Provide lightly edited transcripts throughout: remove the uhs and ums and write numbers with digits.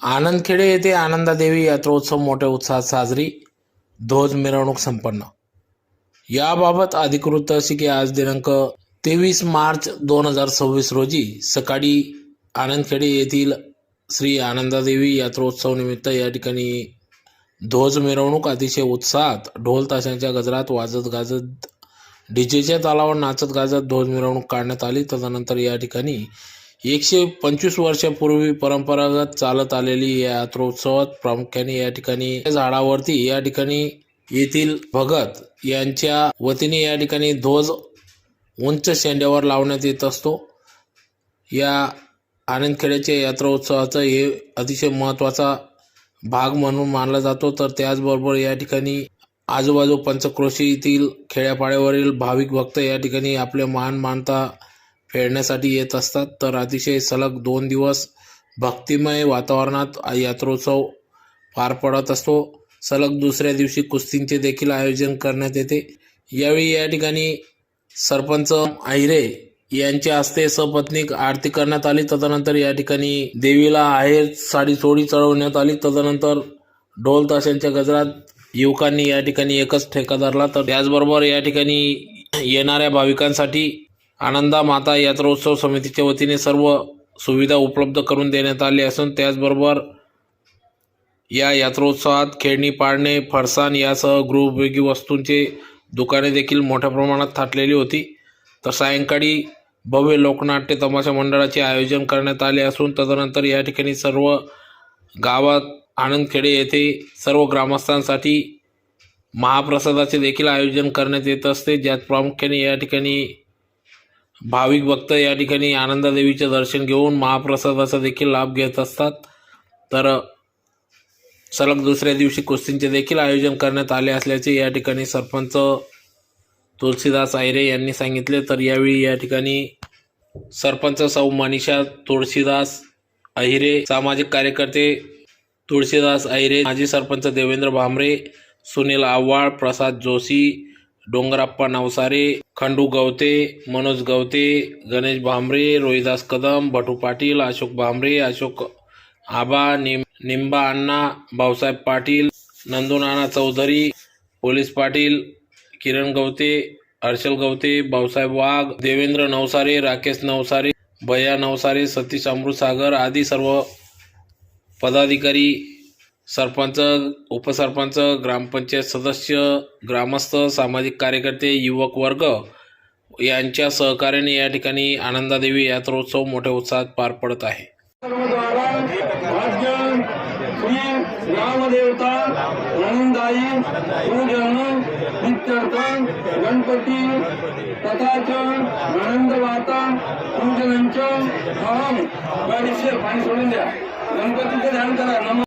आनंदखेडे येथे आनंदादेवी यात्रोत्सव मोठ्या उत्साहात साजरी, ध्वज मिरवणूक संपन्न। याबाबत अधिकृत अशी की आज दिनांक 23 मार्च 2026 रोजी सकाळी आनंदखेडे येथील श्री आनंदादेवी यात्रोत्सव निमित्त या ठिकाणी ध्वज मिरवणूक अतिशय उत्साहात ढोल ताशांच्या गजरात वाजत गाजत डीजेच्या तालावर नाचत गाजत ध्वज मिरवणूक काढण्यात आली। तदनंतर या ठिकाणी 125 वर्षापूर्वी परंपरागत चालत आलेली या यात्रोत्सवात प्रामुख्याने या ठिकाणी झाडावरती या ठिकाणी येथील भगत यांच्या वतीने या ठिकाणी ध्वज उंच शेंड्यावर लावण्यात येत असतो। या आनंदखेड्याच्या यात्रोत्सवाचा हे अतिशय महत्त्वाचा भाग म्हणून मानला जातो। तर त्याचबरोबर या ठिकाणी आजूबाजू पंचक्रोशीतील खेड्यापाड्यावरील भाविक भक्त या ठिकाणी आपले मान मानता फेडण्यासाठी येत असतात। तर अतिशय सलग 2 दिवस भक्तिमय वातावरणात यात्रोत्सव पार पडत असतो। सलग दुसऱ्या दिवशी कुस्तींचे देखील आयोजन करण्यात येते। यावेळी या ठिकाणी सरपंच अहिरे यांच्या हस्ते सपत्नीक आरती करण्यात आली। तदनंतर या ठिकाणी देवीला आहेर साडी चोळी चढवण्यात आली। तदनंतर ढोल ताशांच्या गजरात युवकांनी या ठिकाणी एकच ठेका धरला। तर त्याचबरोबर या ठिकाणी येणाऱ्या भाविकांसाठी आनंदा माता यात्रोत्सव समितीच्या वतीने सर्व सुविधा उपलब्ध करून देण्यात आली असून त्याचबरोबर या यात्रोत्सवात खेळणी पाळणे फरसाण यासह गृहोपयोगी वस्तूंचे दुकाने देखील मोठ्या प्रमाणात थाटलेली होती। तर सायंकाळी भव्य लोकनाट्य तमाशा मंडळाचे आयोजन करण्यात आले असून तदनंतर या ठिकाणी सर्व गावात आनंदखेडे येथे सर्व ग्रामस्थांसाठी महाप्रसादाचे देखील आयोजन करण्यात येत असते, ज्यात प्रामुख्याने या ठिकाणी भाविक भक्त या ठिकाणी आनंदादेवीचे दर्शन घेऊन महाप्रसादाचा देखील लाभ घेत असतात। तर सलग दुसऱ्या दिवशी कुस्तींचे देखील आयोजन करण्यात आले असल्याचे या ठिकाणी सरपंच तुळशीदास अहिरे यांनी सांगितले। तर यावेळी या ठिकाणी सरपंच सौ मनीषा तुळशीदास अहिरे, सामाजिक कार्यकर्ते तुळशीदास अहिरे, माजी सरपंच देवेंद्र भामरे, सुनील आव्हाड, प्रसाद जोशी, डोंगरप्पा नवसारे, खंडू गवते, मनोज गवते, गणेश भामरे, रोहिदास कदम, भटू पाटील, अशोक भामरे, अशोक आबा, निंबा अण्णा, भाऊसाहेब पाटील, नंदुनाना चौधरी, पोलीस पाटील, किरण गवते, हर्षल गवते, भाऊसाहेब वाघ, देवेंद्र नवसारे, राकेश नवसारे, भैया नवसारे, सतीश अमृतसागर आदी सर्व पदाधिकारी, सरपंच, उपसरपंच, ग्रामपंचायत सदस्य, ग्रामस्थ, सामाजिक कार्यकर्ते, युवक वर्ग यांच्या सहकार्याने या ठिकाणी आनंदादेवी यात्रोत्सव मोठ्या उत्साहात पार पडत आहे। ग्रामदेवता आनंदाई पूजन नित्यर्थ गणपती तथाच आनंद वाता पूजनांच्या अहम गाडीचे पाणी सोडून द्या। गणपतीचे ध्यान करा।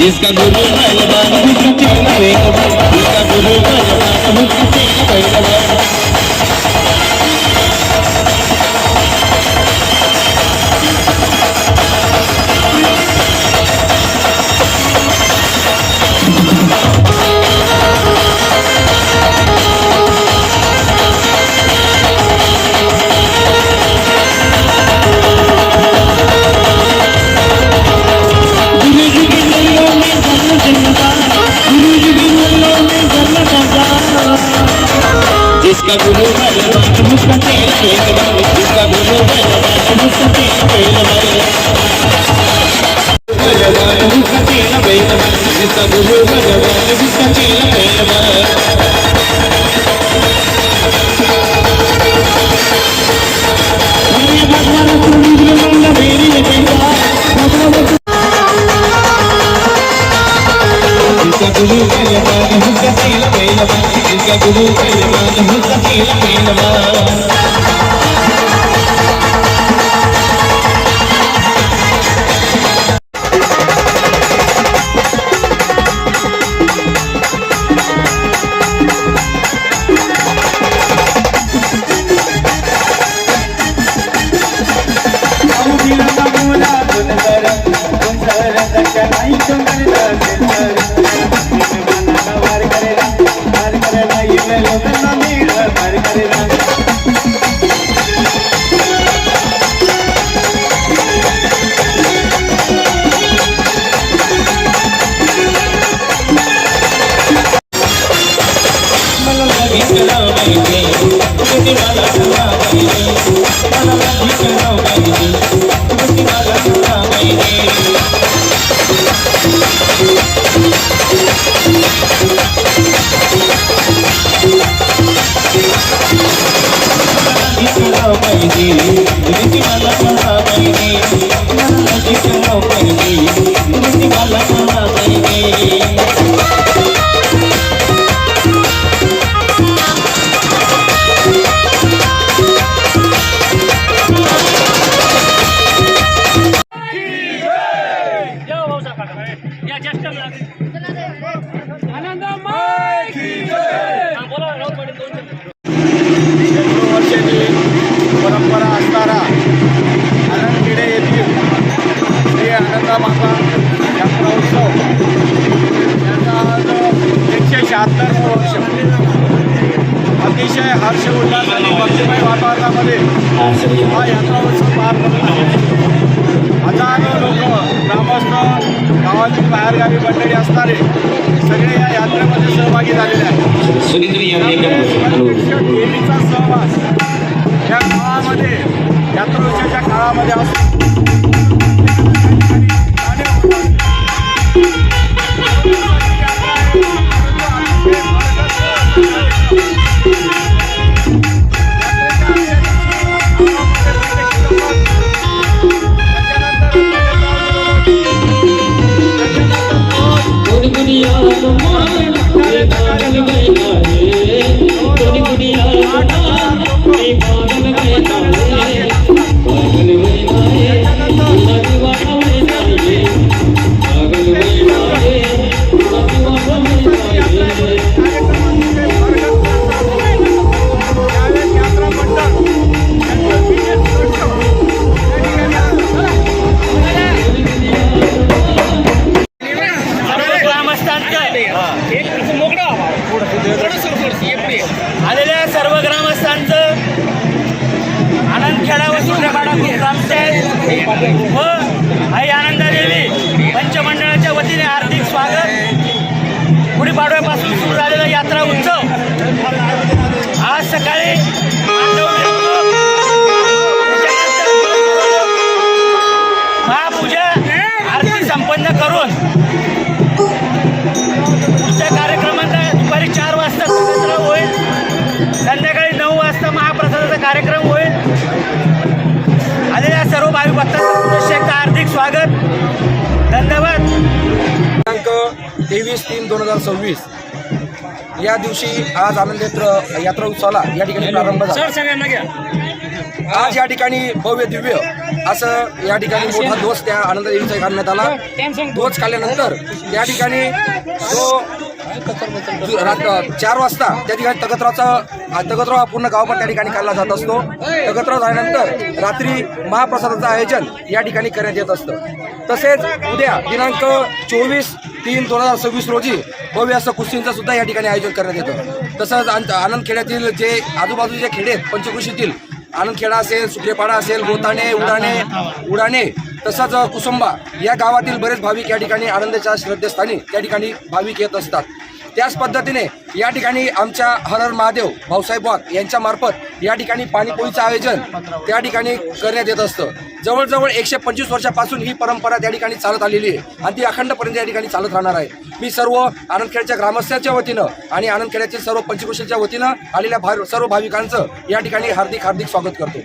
जिसका गुरु बलवान उसका चेला बेईमान, जिसका गुरु बलवान उसका चेला बेईमान। जिसका गुरु बलवान उसका चेला बेईमान, जिसका गुरु बलवान उसका चेला बेईमान, बलवान उसका चेला बेईमान, जिसका गुरु बलवान उसका चेला बेईमान। जिसका गुरु बलवान उसका चेला बेईमान, जिसका गुरु बलवान उसका चेला बेईमान। वर्षाची परंपरा असणारा आनंदखेडे येथील श्री आनंदामाता यात्रा उत्सव याचा आज 176 वर्ष अतिशय हर्ष उल्हास आणि भक्तिमय वातावरणामध्ये हा यात्रा उत्सव पार पडत आहे. हजारो लोक ग्रामस्थ गावातील बाहेरगावी मंडळी असणारे सगळे या यात्रेमध्ये सहभागी झालेले आहेत. देवीचा सहवास या काळामध्ये यात्रोत्सवाच्या काळामध्ये असतो. आलेल्या सर्व ग्रामस्थांचं आनंदखेडा व सूर्यपाडा ग्रामपंचायत व आई आनंदादेवी पंचमंडळाच्या वतीने हार्दिक स्वागत. गुढीपाडव्यापासून सुरू झालेला यात्रा उत्सव आज सकाळी महापूजा आरती संपन्न करून पुढच्या कार्यक्रमांना दुपारी 4 वाजता कार्यक्रम होईल. संध्याकाळी 9 वाजता महाप्रसादाचा कार्यक्रम होईल. आलेल्या सर्व भाविक भक्तांचं एकदा हार्दिक स्वागत. धन्यवाद. दिनांक 23/3/2026 या दिवशी आज आनंद यात्रा उत्सवाला या ठिकाणी प्रारंभ झाला. सर सगळ्यांना घ्या. आज या ठिकाणी भव्य दिव्य असं या ठिकाणी मोठा ध्वज त्या आनंद देवीचा काढण्यात आला. ध्वज काढल्यानंतर त्या ठिकाणी जो 4 वाजता त्या ठिकाणी तगतराव हा पूर्ण गावावर त्या ठिकाणी काढला जात असतो. तगतराव झाल्यानंतर रात्री महाप्रसादाचं आयोजन या ठिकाणी करण्यात येत असतं. तसेच उद्या दिनांक 24/3/2026 रोजी भव्य असं कुस्तींचं सुद्धा या ठिकाणी आयोजन करण्यात येतं. तसंच आनंद खेड्यातील जे आजूबाजूचे खेडे आहेत पंचकृषीतील आनंदखेडा असेल, सुक्रेपाडा असेल, गोताणे, उडाणे तसंच कुसुंबा या गावातील बरेच भाविक या ठिकाणी आनंदाच्या श्रद्धेस्थानी त्या ठिकाणी भाविक येत असतात. त्याच पद्धतीने या ठिकाणी आमच्या हर हर महादेव भाऊसाहेब वाघ यांच्या मार्फत या ठिकाणी पाणीपोळीचं आयोजन त्या ठिकाणी करण्यात येत असतं. जवळजवळ 125 वर्षापासून ही परंपरा त्या ठिकाणी चालत आलेली आहे आणि ती अखंडपर्यंत या ठिकाणी चालत राहणार आहे. मी सर्व आनंदखेडच्या ग्रामस्थांच्या वतीनं आणि आनंदखेड्यातील सर्व पंचकृषीच्या वतीनं आलेल्या सर्व भाविकांचं या ठिकाणी हार्दिक स्वागत करतो.